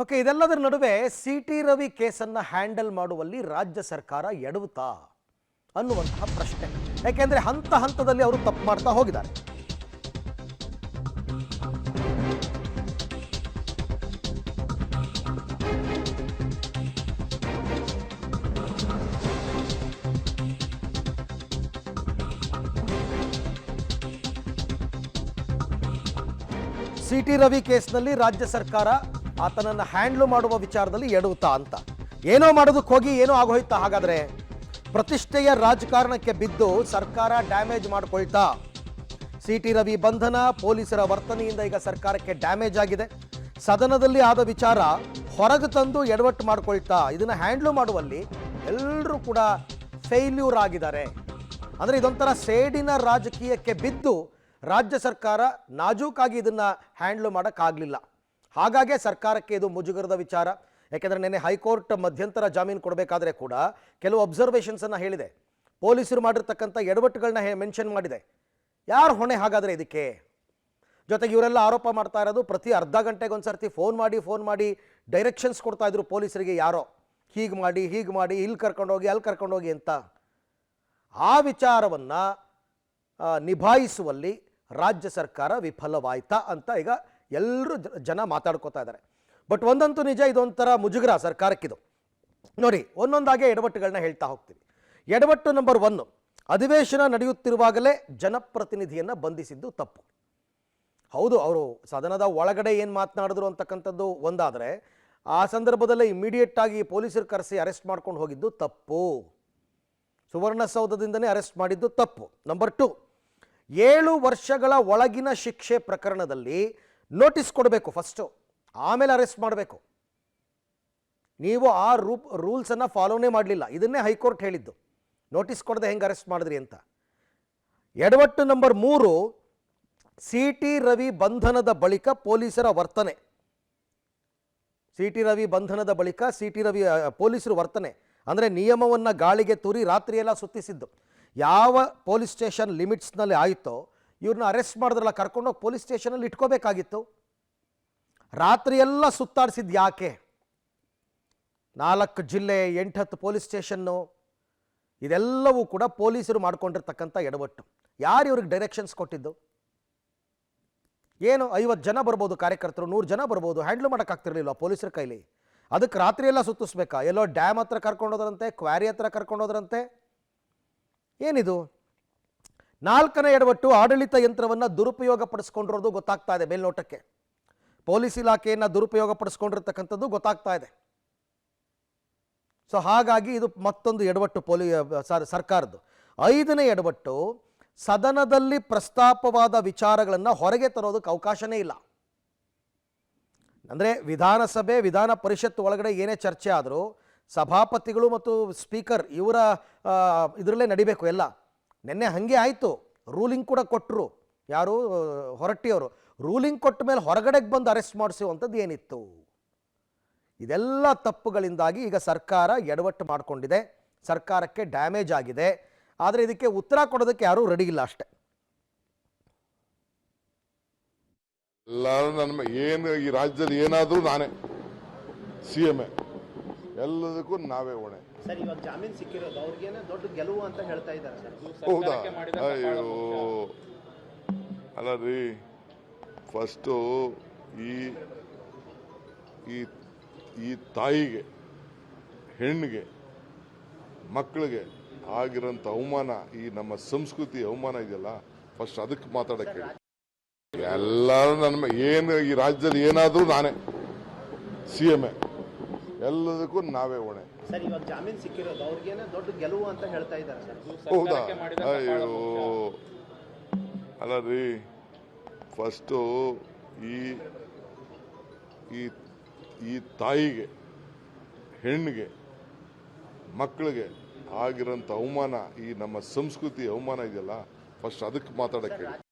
Okay, ಇದೆಲ್ಲದರ ನಡುವೆ CT. Ravi ಕೇಸನ್ನು ಹ್ಯಾಂಡಲ್ ಮಾಡುವಲ್ಲಿ ರಾಜ್ಯ ಸರ್ಕಾರ ಎಡವುತ್ತಾ ಅನ್ನುವಂತಹ ಪ್ರಶ್ನೆ. ಯಾಕೆಂದ್ರೆ ಹಂತ ಹಂತದಲ್ಲಿ ಅವರು ತಪ್ಪು ಮಾಡ್ತಾ ಹೋಗಿದ್ದಾರೆ. ಸಿ.ಟಿ. ರವಿ ಕೇಸ್ನಲ್ಲಿ ರಾಜ್ಯ ಸರ್ಕಾರ ಆತನನ್ನು ಹ್ಯಾಂಡ್ಲ್ ಮಾಡುವ ವಿಚಾರದಲ್ಲಿ ಎಡುತ್ತಾ ಅಂತ ಏನೋ ಮಾಡೋದಕ್ಕೆ ಹೋಗಿ ಏನೋ ಆಗೋಯ್ತಾ? ಹಾಗಾದ್ರೆ ಪ್ರತಿಷ್ಠೆಯ ರಾಜಕಾರಣಕ್ಕೆ ಬಿದ್ದು ಸರ್ಕಾರ ಡ್ಯಾಮೇಜ್ ಮಾಡ್ಕೊಳ್ತಾ. ಸಿ.ಟಿ. ರವಿ ಬಂಧನ, ಪೊಲೀಸರ ವರ್ತನೆಯಿಂದ ಈಗ ಸರ್ಕಾರಕ್ಕೆ ಡ್ಯಾಮೇಜ್ ಆಗಿದೆ. ಸದನದಲ್ಲಿ ಆದ ವಿಚಾರ ಹೊರಗೆ ತಂದು ಎಡವಟ್ಟು ಮಾಡ್ಕೊಳ್ತಾ ಇದನ್ನು ಹ್ಯಾಂಡ್ಲ್ ಮಾಡುವಲ್ಲಿ ಎಲ್ಲರೂ ಕೂಡ ಫೇಲ್ಯೂರ್ ಆಗಿದ್ದಾರೆ. ಅಂದರೆ ಇದೊಂಥರ ಸೇಡಿನ ರಾಜಕೀಯಕ್ಕೆ ಬಿದ್ದು ರಾಜ್ಯ ಸರ್ಕಾರ ನಾಜೂಕಾಗಿ ಇದನ್ನು ಹ್ಯಾಂಡ್ಲ್ ಮಾಡೋಕ್ಕಾಗಲಿಲ್ಲ. ಹಾಗಾಗಿ ಸರ್ಕಾರಕ್ಕೆ ಇದು ಮುಜುಗರದ ವಿಚಾರ. ಯಾಕೆಂದರೆ ನಿನ್ನೆ ಹೈಕೋರ್ಟ್ ಮಧ್ಯಂತರ ಜಾಮೀನು ಕೊಡಬೇಕಾದ್ರೆ ಕೂಡ ಕೆಲವು ಅಬ್ಸರ್ವೇಷನ್ಸನ್ನು ಹೇಳಿದೆ. ಪೊಲೀಸರು ಮಾಡಿರ್ತಕ್ಕಂಥ ಎಡವಟ್ಟುಗಳನ್ನ ಮೆನ್ಷನ್ ಮಾಡಿದೆ. ಯಾರು ಹೊಣೆ ಹಾಗಾದರೆ ಇದಕ್ಕೆ? ಜೊತೆಗೆ ಇವರೆಲ್ಲ ಆರೋಪ ಮಾಡ್ತಾ ಇರೋದು ಪ್ರತಿ ಅರ್ಧ ಗಂಟೆಗೆ ಒಂದು ಸರ್ತಿ ಫೋನ್ ಮಾಡಿ ಡೈರೆಕ್ಷನ್ಸ್ ಕೊಡ್ತಾ ಇದ್ರು ಪೊಲೀಸರಿಗೆ. ಯಾರೋ ಹೀಗೆ ಮಾಡಿ ಇಲ್ಲಿ ಕರ್ಕೊಂಡೋಗಿ ಅಲ್ಲಿ ಕರ್ಕೊಂಡೋಗಿ ಅಂತ. ಆ ವಿಚಾರವನ್ನು ನಿಭಾಯಿಸುವಲ್ಲಿ ರಾಜ್ಯ ಸರ್ಕಾರ ವಿಫಲವಾಯ್ತಾ ಅಂತ ಈಗ ಎಲ್ಲರೂ ಜನ ಮಾತಾಡ್ಕೋತಾ ಇದ್ದಾರೆ. ಬಟ್ ಒಂದಂತೂ ನಿಜ, ಇದೊಂಥರ ಮುಜುಗರ ಸರ್ಕಾರಕ್ಕಿದು. ನೋಡಿ, ಒಂದೊಂದಾಗೆ ಎಡವಟ್ಟುಗಳನ್ನ ಹೇಳ್ತಾ ಹೋಗ್ತೀವಿ. ಎಡವಟ್ಟು ನಂಬರ್ 1, ಅಧಿವೇಶನ ನಡೆಯುತ್ತಿರುವಾಗಲೇ ಜನಪ್ರತಿನಿಧಿಯನ್ನು ಬಂಧಿಸಿದ್ದು ತಪ್ಪು. ಹೌದು, ಅವರು ಸದನದ ಒಳಗಡೆ ಏನು ಮಾತನಾಡಿದ್ರು ಅಂತಕ್ಕಂಥದ್ದು ಒಂದಾದರೆ, ಆ ಸಂದರ್ಭದಲ್ಲೇ ಇಮಿಡಿಯೇಟ್ ಆಗಿ ಪೊಲೀಸರು ಕರೆಸಿ ಅರೆಸ್ಟ್ ಮಾಡ್ಕೊಂಡು ಹೋಗಿದ್ದು ತಪ್ಪು. ಸುವರ್ಣಸೌಧದಿಂದನೇ ಅರೆಸ್ಟ್ ಮಾಡಿದ್ದು ತಪ್ಪು. ನಂಬರ್ 2, 7 ವರ್ಷಗಳ ಒಳಗಿನ ಶಿಕ್ಷೆ ಪ್ರಕರಣದಲ್ಲಿ ನೋಟಿಸ್ ಕೊಡಬೇಕು ಫಸ್ಟು, ಆಮೇಲೆ ಅರೆಸ್ಟ್ ಮಾಡಬೇಕು. ನೀವು ಆ ರೂಲ್ಸನ್ನು ಫಾಲೋನೇ ಮಾಡಲಿಲ್ಲ. ಇದನ್ನೇ ಹೈಕೋರ್ಟ್ ಹೇಳಿದ್ದು, ನೋಟಿಸ್ ಕೊಡದೆ ಹೆಂಗೆ ಅರೆಸ್ಟ್ ಮಾಡಿದ್ರಿ ಅಂತ. ಎಡವಟ್ಟು ನಂಬರ್ 3, ಸಿ.ಟಿ. ರವಿ ಬಂಧನದ ಬಳಿಕ ಪೊಲೀಸರ ವರ್ತನೆ. ಸಿ.ಟಿ. ರವಿ ಬಂಧನದ ಬಳಿಕ ಸಿ.ಟಿ. ರವಿ ಪೊಲೀಸರು ವರ್ತನೆ ಅಂದರೆ ನಿಯಮವನ್ನು ಗಾಳಿಗೆ ತೂರಿ ರಾತ್ರಿಯೆಲ್ಲ ಸುತ್ತಿಸಿದ್ದು. ಯಾವ ಪೊಲೀಸ್ ಸ್ಟೇಷನ್ ಲಿಮಿಟ್ಸ್ನಲ್ಲಿ ಆಯಿತೋ ಇವ್ರನ್ನ ಅರೆಸ್ಟ್ ಮಾಡಿದ್ರಲ್ಲ, ಕರ್ಕೊಂಡೋಗಿ ಪೊಲೀಸ್ ಸ್ಟೇಷನಲ್ಲಿ ಇಟ್ಕೋಬೇಕಾಗಿತ್ತು. ರಾತ್ರಿಯೆಲ್ಲ ಸುತ್ತಾಡಿಸಿದ್ದು ಯಾಕೆ? 4 ಜಿಲ್ಲೆ, 8-10 ಪೊಲೀಸ್ ಸ್ಟೇಷನ್ನು, ಇದೆಲ್ಲವೂ ಕೂಡ ಪೊಲೀಸರು ಮಾಡ್ಕೊಂಡಿರ್ತಕ್ಕಂಥ ಎಡವಟ್ಟು. ಯಾರು ಇವ್ರಿಗೆ ಡೈರೆಕ್ಷನ್ಸ್ ಕೊಟ್ಟಿದ್ದು? ಏನು 50 ಜನ ಬರ್ಬೋದು ಕಾರ್ಯಕರ್ತರು, 100 ಜನ ಬರ್ಬೋದು, ಹ್ಯಾಂಡ್ಲ್ ಮಾಡೋಕ್ಕಾಗ್ತಿರ್ಲಿಲ್ಲ ಪೊಲೀಸರ ಕೈಲಿ. ಅದಕ್ಕೆ ರಾತ್ರಿಯೆಲ್ಲ ಸುತ್ತಿಸ್ಬೇಕಾ? ಎಲ್ಲೋ ಡ್ಯಾಮ್ ಹತ್ರ ಕರ್ಕೊಂಡೋದ್ರಂತೆ, ಕ್ವಾರಿ ಹತ್ರ ಕರ್ಕೊಂಡೋದ್ರಂತೆ. ಏನಿದು? 4ನೇ ಎಡವಟ್ಟು, ಆಡಳಿತ ಯಂತ್ರವನ್ನು ದುರುಪಯೋಗ ಪಡಿಸ್ಕೊಂಡಿರೋದು ಗೊತ್ತಾಗ್ತಾ ಇದೆ ಮೇಲ್ನೋಟಕ್ಕೆ. ಪೊಲೀಸ್ ಇಲಾಖೆಯನ್ನು ದುರುಪಯೋಗ ಪಡಿಸ್ಕೊಂಡಿರ್ತಕ್ಕಂಥದ್ದು ಗೊತ್ತಾಗ್ತಾ ಇದೆ. ಸೊ ಹಾಗಾಗಿ ಇದು ಮತ್ತೊಂದು ಎಡವಟ್ಟು ಸರ್ಕಾರದ್ದು. 5ನೇ ಎಡವಟ್ಟು, ಸದನದಲ್ಲಿ ಪ್ರಸ್ತಾಪವಾದ ವಿಚಾರಗಳನ್ನು ಹೊರಗೆ ತರೋದಕ್ಕೆ ಅವಕಾಶನೇ ಇಲ್ಲ. ಅಂದರೆ ವಿಧಾನಸಭೆ, ವಿಧಾನ ಪರಿಷತ್ ಒಳಗಡೆ ಏನೇ ಚರ್ಚೆ ಆದರೂ ಸಭಾಪತಿಗಳು ಮತ್ತು ಸ್ಪೀಕರ್ ಇವರ ಇದರಲ್ಲೇ ನಡಿಬೇಕು ಎಲ್ಲ. ನಿನ್ನೆ ಹಾಗೆ ಆಯಿತು. ರೂಲಿಂಗ್ ಕೂಡ ಕೊಟ್ಟರು. ಯಾರು? ಹೊರಟ್ಟಿಯವರು ರೂಲಿಂಗ್ ಕೊಟ್ಟ ಮೇಲೆ ಹೊರಗಡೆಗೆ ಬಂದು ಅರೆಸ್ಟ್ ಮಾಡಿಸುವಂಥದ್ದು ಏನಿತ್ತು? ಇದೆಲ್ಲ ತಪ್ಪುಗಳಿಂದಾಗಿ ಈಗ ಸರ್ಕಾರ ಎಡವಟ್ಟು ಮಾಡಿಕೊಂಡಿದೆ, ಸರ್ಕಾರಕ್ಕೆ ಡ್ಯಾಮೇಜ್ ಆಗಿದೆ. ಆದರೆ ಇದಕ್ಕೆ ಉತ್ತರ ಕೊಡೋದಕ್ಕೆ ಯಾರೂ ರೆಡಿ ಇಲ್ಲ ಅಷ್ಟೇ. ಎಲ್ಲರೂ ಏನು ಈ ರಾಜ್ಯದಲ್ಲಿ ಏನಾದರೂ ನಾನೇ CM, ಎಲ್ಲದಕ್ಕೂ ನಾವೇ ಹೊಣೆ. ಸರ್, ಇವಾಗ ಜಾಮೀನು ಸಿಕ್ಕಿರೋದು ಅವ್ರಿಗೇನೆ ದೊಡ್ಡ ಗೆಲುವು ಅಂತ ಹೇಳ್ತಾ ಇದ್ದಾರೆ ಸರ್. ಹೌದಾ? ಅಯ್ಯೋ, ಅಲ್ಲ ರೀ, ಫಸ್ಟು ಈ ತಾಯಿಗೆ, ಹೆಣ್ಣಿಗೆ, ಮಕ್ಕಳಿಗೆ ಆಗಿರೋಂಥ ಅವಮಾನ, ಈ ನಮ್ಮ ಸಂಸ್ಕೃತಿ ಅವಮಾನ ಇದೆಯಲ್ಲ, ಫಸ್ಟ್ ಅದಕ್ಕೆ ಮಾತಾಡಕ್ಕೆ ಹೇಳಿ. ಎಲ್ಲರೂ ಏನು ಈ ರಾಜ್ಯದಲ್ಲಿ ಏನಾದರೂ ನಾನೇ CM, ಎಲ್ಲದಕ್ಕೂ ನಾವೇ ಹೊಣೆ. ಸರ್, ಇವಾಗ ಜಾಮೀನು ಸಿಕ್ಕಿರೋದು ಅವ್ರಿಗೇನೆ ದೊಡ್ಡ ಗೆಲುವು ಅಂತ ಹೇಳ್ತಾ ಇದ್ದಾರೆ ಸರ್. ಹೌದಾ? ಅಯ್ಯೋ, ಅಲ್ಲ ರೀ, ಫಸ್ಟು ಈ ತಾಯಿಗೆ, ಹೆಣ್ಣಿಗೆ, ಮಕ್ಕಳಿಗೆ ಆಗಿರೋಂಥ ಅವಮಾನ, ಈ ನಮ್ಮ ಸಂಸ್ಕೃತಿ ಅವಮಾನ ಇದೆಯಲ್ಲ, ಫಸ್ಟ್ ಅದಕ್ಕೆ ಮಾತಾಡಕ್ಕೆ ಹೇಳಿ.